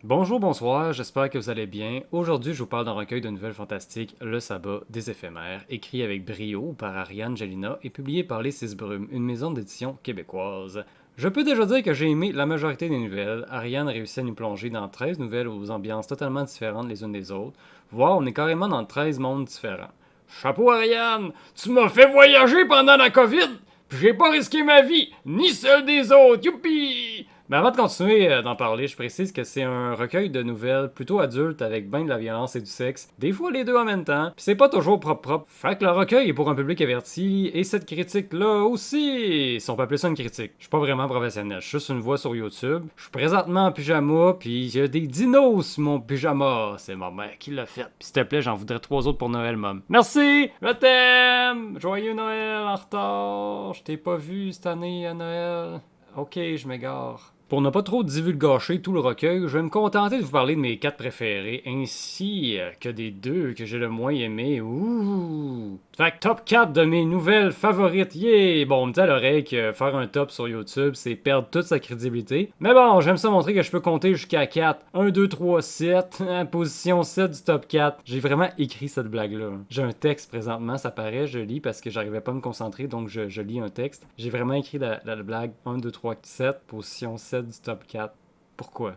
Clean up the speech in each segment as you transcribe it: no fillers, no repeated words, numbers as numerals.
Bonjour, bonsoir, j'espère que vous allez bien. Aujourd'hui, je vous parle d'un recueil de nouvelles fantastiques, Le Sabbat des éphémères, écrit avec brio par Ariane Gélina et publié par Les Six Brumes, une maison d'édition québécoise. Je peux déjà dire que j'ai aimé la majorité des nouvelles. Ariane réussit à nous plonger dans 13 nouvelles aux ambiances totalement différentes les unes des autres, voire on est carrément dans 13 mondes différents. Chapeau Ariane, tu m'as fait voyager pendant la COVID, puis j'ai pas risqué ma vie, ni celle des autres, youpi! Mais avant de continuer d'en parler, je précise que c'est un recueil de nouvelles plutôt adulte avec ben de la violence et du sexe, des fois les deux en même temps, pis c'est pas toujours propre. Fait que le recueil est pour un public averti, et cette critique-là aussi, si on peut appeler ça une critique. Je suis pas vraiment professionnel, je suis juste une voix sur YouTube. Je suis présentement en pyjama, puis il y a des dinos sur mon pyjama. C'est ma mère qui l'a fait. Pis s'il te plaît, j'en voudrais 3 autres pour Noël, mom. Merci! Je t'aime! Joyeux Noël en retard! Je t'ai pas vu cette année à Noël. Ok, je m'égare. Pour ne pas trop divulgacher tout le recueil, je vais me contenter de vous parler de mes 4 préférés, ainsi que des 2 que j'ai le moins aimés. Ouh! Fait que top 4 de mes nouvelles favorites, yeah! Bon, on me dit à l'oreille que faire un top sur YouTube, c'est perdre toute sa crédibilité. Mais bon, j'aime ça montrer que je peux compter jusqu'à 4. 1, 2, 3, 7. Position 7 du top 4. J'ai vraiment écrit cette blague-là. J'ai un texte présentement, ça paraît, je lis parce que j'arrivais pas à me concentrer, donc je lis un texte. J'ai vraiment écrit la blague 1, 2, 3, 7, position 7 du top 4. Pourquoi?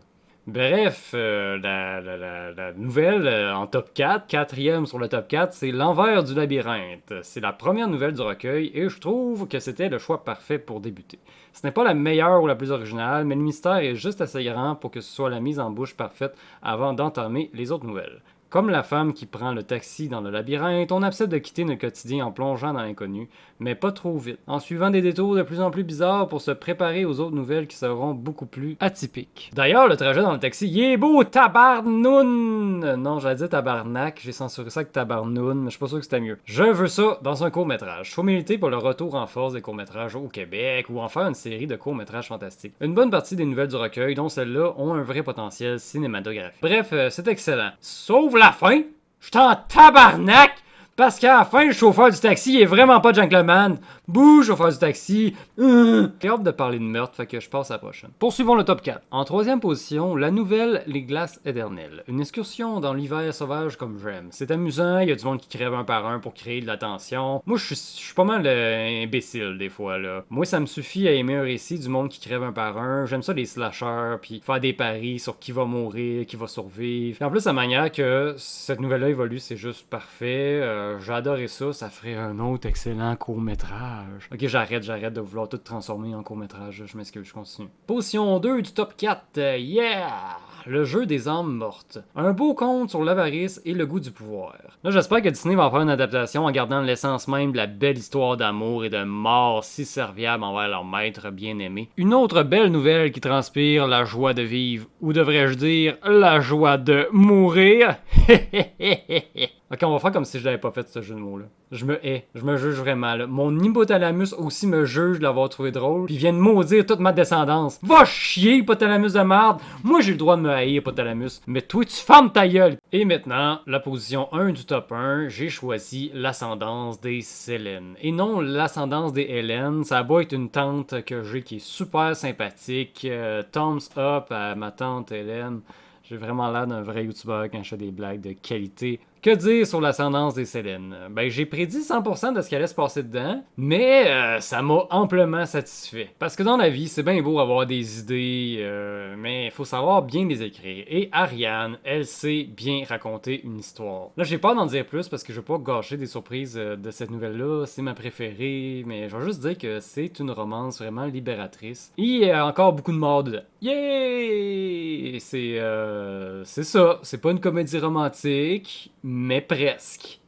Bref, la nouvelle en top 4, quatrième sur le top 4, c'est L'envers du labyrinthe. C'est la première nouvelle du recueil et je trouve que c'était le choix parfait pour débuter. Ce n'est pas la meilleure ou la plus originale, mais le mystère est juste assez grand pour que ce soit la mise en bouche parfaite avant d'entamer les autres nouvelles. Comme la femme qui prend le taxi dans le labyrinthe, on accepte de quitter notre quotidien en plongeant dans l'inconnu, mais pas trop vite, en suivant des détours de plus en plus bizarres pour se préparer aux autres nouvelles qui seront beaucoup plus atypiques. D'ailleurs, le trajet dans le taxi, il est beau, tabarnoun! Non, j'allais dire tabarnak, j'ai censuré ça avec tabarnoun, mais je suis pas sûr que c'était mieux. Je veux ça dans un court-métrage. Faut militer pour le retour en force des courts-métrages au Québec, ou en faire une série de courts-métrages fantastiques. Une bonne partie des nouvelles du recueil, dont celles-là, ont un vrai potentiel cinématographique. Bref, c'est excellent. Sauf la fin, je suis en tabarnak parce qu'à la fin, le chauffeur du taxi est vraiment pas gentleman. Bouh, chauffeur du taxi. J'ai hâte de parler de meurtre, fait que je passe à la prochaine. Poursuivons le top 4. En troisième position, la nouvelle Les Glaces éternelles. Une excursion dans l'hiver sauvage comme j'aime. C'est amusant, il y a du monde qui crève un par un pour créer de la tension. Moi, je suis pas mal imbécile des fois, là. Moi, ça me suffit à aimer un récit du monde qui crève un par un. J'aime ça les slashers, puis faire des paris sur qui va mourir, qui va survivre. Et en plus, la manière que cette nouvelle-là évolue, c'est juste parfait. J'ai adoré ça, ça ferait un autre excellent court-métrage. Ok, j'arrête de vouloir tout transformer en court-métrage, je m'excuse, je continue. Position 2 du top 4, yeah! Le jeu des âmes mortes. Un beau conte sur l'avarice et le goût du pouvoir. Là, j'espère que Disney va en faire une adaptation en gardant l'essence même de la belle histoire d'amour et de mort si serviable envers leur maître bien-aimé. Une autre belle nouvelle qui transpire la joie de vivre, ou devrais-je dire, la joie de mourir. Ok, on va faire comme si je l'avais pas fait ce jeu de mots-là. Je me hais, je me juge vraiment. Là. Mon hypothalamus aussi me juge de l'avoir trouvé drôle, puis vient de maudire toute ma descendance. Va chier, hypothalamus de merde! Moi j'ai le droit de me haïr, hypothalamus, mais toi tu fermes ta gueule! Et maintenant, la position 1 du top 1, j'ai choisi l'ascendance des Célènes. Et non l'ascendance des Hélènes, ça va être une tante que j'ai qui est super sympathique. Thumbs up à ma tante Hélène. J'ai vraiment l'air d'un vrai youtubeur quand je fais des blagues de qualité. Que dire sur l'ascendance des Célènes? Ben, j'ai prédit 100% de ce qui allait se passer dedans, mais ça m'a amplement satisfait. Parce que dans la vie, c'est bien beau avoir des idées, mais il faut savoir bien les écrire. Et Ariane, elle sait bien raconter une histoire. Là, j'ai peur d'en dire plus parce que je veux pas gâcher des surprises de cette nouvelle-là. C'est ma préférée, mais je vais juste dire que c'est une romance vraiment libératrice. Et il y a encore beaucoup de morts dedans. Yeah! C'est ça. C'est pas une comédie romantique, mais presque.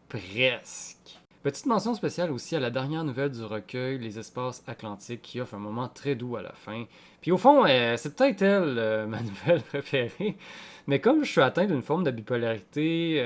Presque. Petite mention spéciale aussi à la dernière nouvelle du recueil, Les Espaces Atlantiques, qui offre un moment très doux à la fin. Puis au fond, c'est peut-être elle, ma nouvelle préférée. Mais comme je suis atteint d'une forme de bipolarité,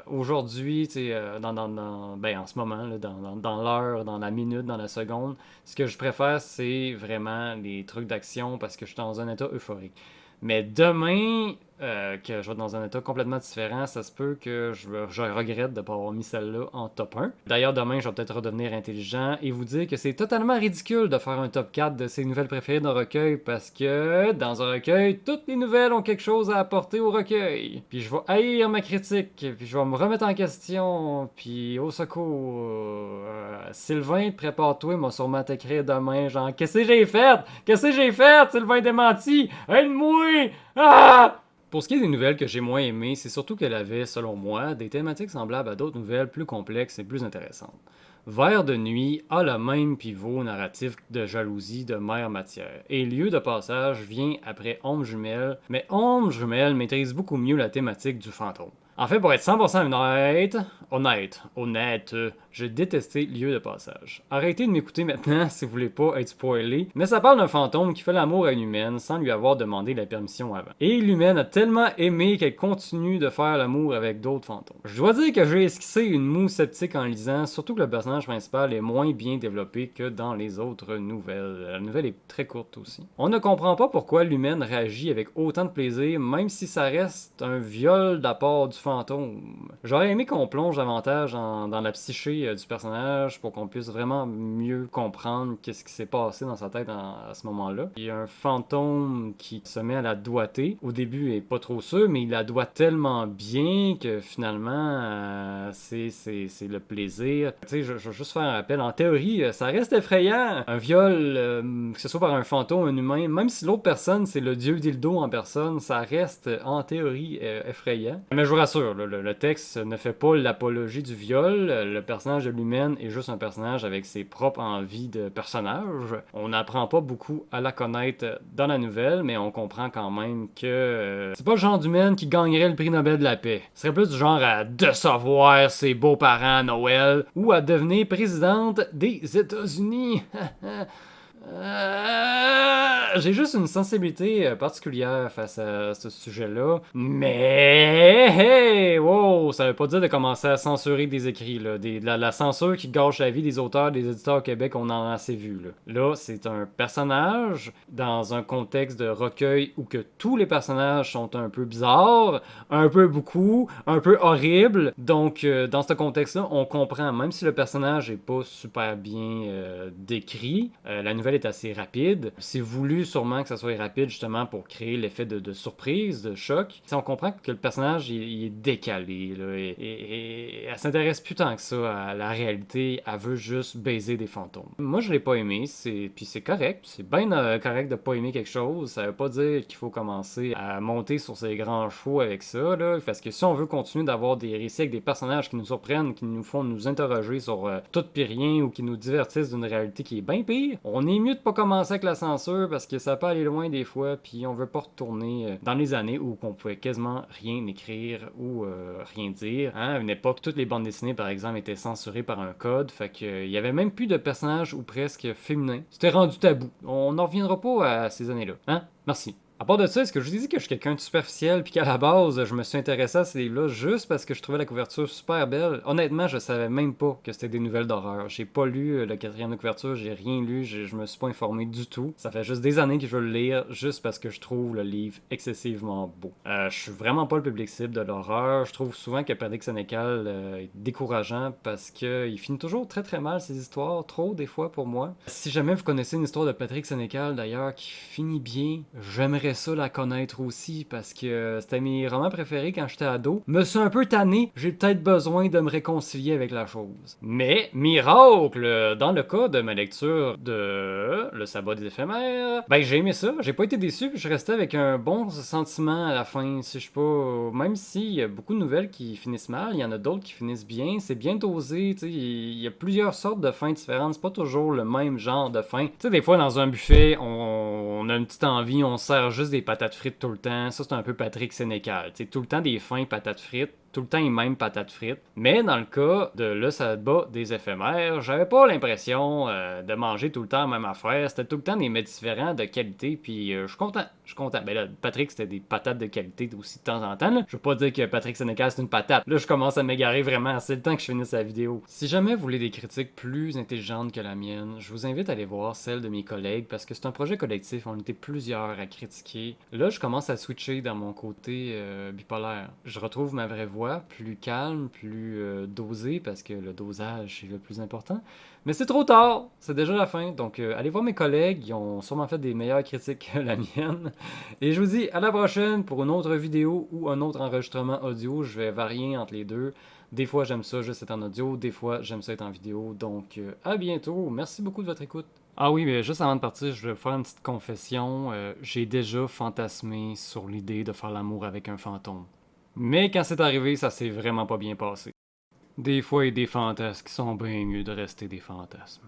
aujourd'hui, ben, en ce moment, là, dans l'heure, dans la minute, dans la seconde, ce que je préfère, c'est vraiment les trucs d'action parce que je suis dans un état euphorique. Mais demain, que je vais dans un état complètement différent, ça se peut que je regrette de ne pas avoir mis celle-là en top 1. D'ailleurs, demain, je vais peut-être redevenir intelligent et vous dire que c'est totalement ridicule de faire un top 4 de ses nouvelles préférées d'un recueil parce que dans un recueil, toutes les nouvelles ont quelque chose à apporter au recueil. Puis je vais haïr ma critique, puis je vais me remettre en question, puis au secours, Sylvain, prépare-toi, il m'a sûrement t'écrire demain, genre, qu'est-ce que j'ai fait? Qu'est-ce que j'ai fait? Sylvain démenti! Aide-moi! Ah! Pour ce qui est des nouvelles que j'ai moins aimées, c'est surtout qu'elle avait, selon moi, des thématiques semblables à d'autres nouvelles plus complexes et plus intéressantes. Vers de nuit a le même pivot narratif de jalousie de mère matière, et lieu de passage vient après Ombre jumelle, mais Ombre jumelle maîtrise beaucoup mieux la thématique du fantôme. En fait, pour être 100% honnête, j'ai détesté Lieu de passage. Arrêtez de m'écouter maintenant si vous voulez pas être spoilé, mais ça parle d'un fantôme qui fait l'amour à une humaine sans lui avoir demandé la permission avant. Et l'humaine a tellement aimé qu'elle continue de faire l'amour avec d'autres fantômes. Je dois dire que j'ai esquissé une moue sceptique en lisant, surtout que le personnage principal est moins bien développé que dans les autres nouvelles. La nouvelle est très courte aussi. On ne comprend pas pourquoi l'humaine réagit avec autant de plaisir, même si ça reste un viol de la part du fantôme. J'aurais aimé qu'on plonge davantage dans la psyché du personnage pour qu'on puisse vraiment mieux comprendre qu'est-ce qui s'est passé dans sa tête à ce moment-là. Il y a un fantôme qui se met à la doigter. Au début, il est pas trop sûr, mais il la doit tellement bien que finalement, c'est le plaisir. Tu sais, je vais juste faire un rappel. En théorie, ça reste effrayant. Un viol, que ce soit par un fantôme, un humain, même si l'autre personne, c'est le dieu dildo en personne, ça reste en théorie effrayant. Mais je vous rassure, le texte ne fait pas l'apologie du viol. Le personnage de l'humaine est juste un personnage avec ses propres envies de personnage. On n'apprend pas beaucoup à la connaître dans la nouvelle, mais on comprend quand même que c'est pas le genre d'humaine qui gagnerait le prix Nobel de la paix. Ce serait plus du genre à décevoir ses beaux-parents à Noël ou à devenir présidente des États-Unis. J'ai juste une sensibilité particulière face à ce sujet-là. Mais, hey, wow, ça veut pas dire de commencer à censurer des écrits. Là. La censure qui gâche la vie des auteurs, des éditeurs au Québec, on en a assez vu. Là, c'est un personnage dans un contexte de recueil où que tous les personnages sont un peu bizarres, un peu beaucoup, un peu horribles. Donc, dans ce contexte-là, on comprend, même si le personnage est pas super bien décrit, la nouvelle est assez rapide. C'est voulu sûrement que ça soit rapide justement pour créer l'effet de surprise, de choc. Si on comprend que le personnage il est décalé là, et elle s'intéresse plus tant que ça à la réalité, elle veut juste baiser des fantômes. Moi je l'ai pas aimé, puis c'est correct, c'est bien correct de pas aimer quelque chose, ça veut pas dire qu'il faut commencer à monter sur ses grands chevaux avec ça, là, parce que si on veut continuer d'avoir des récits avec des personnages qui nous surprennent, qui nous font nous interroger sur tout pis rien ou qui nous divertissent d'une réalité qui est bien pire, on est mieux de pas commencer avec la censure parce que ça peut aller loin des fois, puis on veut pas retourner dans les années où on pouvait quasiment rien écrire ou rien dire. Hein? À une époque, toutes les bandes dessinées, par exemple, étaient censurées par un code, fait que il y avait même plus de personnages ou presque féminins. C'était rendu tabou. On n'en reviendra pas à ces années-là. Hein? Merci. À part de ça, est-ce que je vous ai dit que je suis quelqu'un de superficiel puis qu'à la base, je me suis intéressé à ces livres-là juste parce que je trouvais la couverture super belle? Honnêtement, je savais même pas que c'était des nouvelles d'horreur. J'ai pas lu le quatrième de couverture, j'ai rien lu, je me suis pas informé du tout. Ça fait juste des années que je veux le lire juste parce que je trouve le livre excessivement beau. Je suis vraiment pas le public cible de l'horreur. Je trouve souvent que Patrick Sénécal est décourageant parce qu'il finit toujours très très mal ses histoires, trop des fois pour moi. Si jamais vous connaissez une histoire de Patrick Sénécal d'ailleurs qui finit bien, j'aimerais ça la connaître aussi parce que c'était mes romans préférés quand j'étais ado. Me suis un peu tanné, j'ai peut-être besoin de me réconcilier avec la chose. Mais, miracle, dans le cas de ma lecture de Le Sabbat des éphémères, ben j'ai aimé ça, j'ai pas été déçu, puis je restais avec un bon sentiment à la fin. Si je sais pas, même s'il y a beaucoup de nouvelles qui finissent mal, il y en a d'autres qui finissent bien, c'est bien dosé, tu sais, il y a plusieurs sortes de fins différentes, c'est pas toujours le même genre de fin. Tu sais, des fois dans un buffet, on a une petite envie, on sert juste des patates frites tout le temps. Ça, c'est un peu Patrick Sénécal. T'sais, tout le temps des fins patates frites. tout le temps les mêmes patates frites. Mais dans le cas de Le Sabbat des éphémères, j'avais pas l'impression de manger tout le temps la même affaire. C'était tout le temps des mets différents de qualité, puis je suis content. Je suis content. Ben là, Patrick, c'était des patates de qualité aussi de temps en temps. Là. Je veux pas dire que Patrick Sénécal, c'est une patate. Là, je commence à m'égarer vraiment. C'est le temps que je finisse la vidéo. Si jamais vous voulez des critiques plus intelligentes que la mienne, je vous invite à aller voir celle de mes collègues parce que c'est un projet collectif. On était plusieurs à critiquer. Là, je commence à switcher dans mon côté bipolaire. Je retrouve ma vraie voix, plus calme, plus dosée parce que le dosage, c'est le plus important. Mais c'est trop tard, c'est déjà la fin. Donc, allez voir mes collègues, ils ont sûrement fait des meilleures critiques que la mienne. Et je vous dis à la prochaine pour une autre vidéo ou un autre enregistrement audio. Je vais varier entre les deux. Des fois, j'aime ça juste être en audio, des fois, j'aime ça être en vidéo. Donc, à bientôt. Merci beaucoup de votre écoute. Ah oui, mais juste avant de partir, je vais faire une petite confession. J'ai déjà fantasmé sur l'idée de faire l'amour avec un fantôme. Mais quand c'est arrivé, ça s'est vraiment pas bien passé. Des fois, il y a des fantasmes qui sont bien mieux de rester des fantasmes.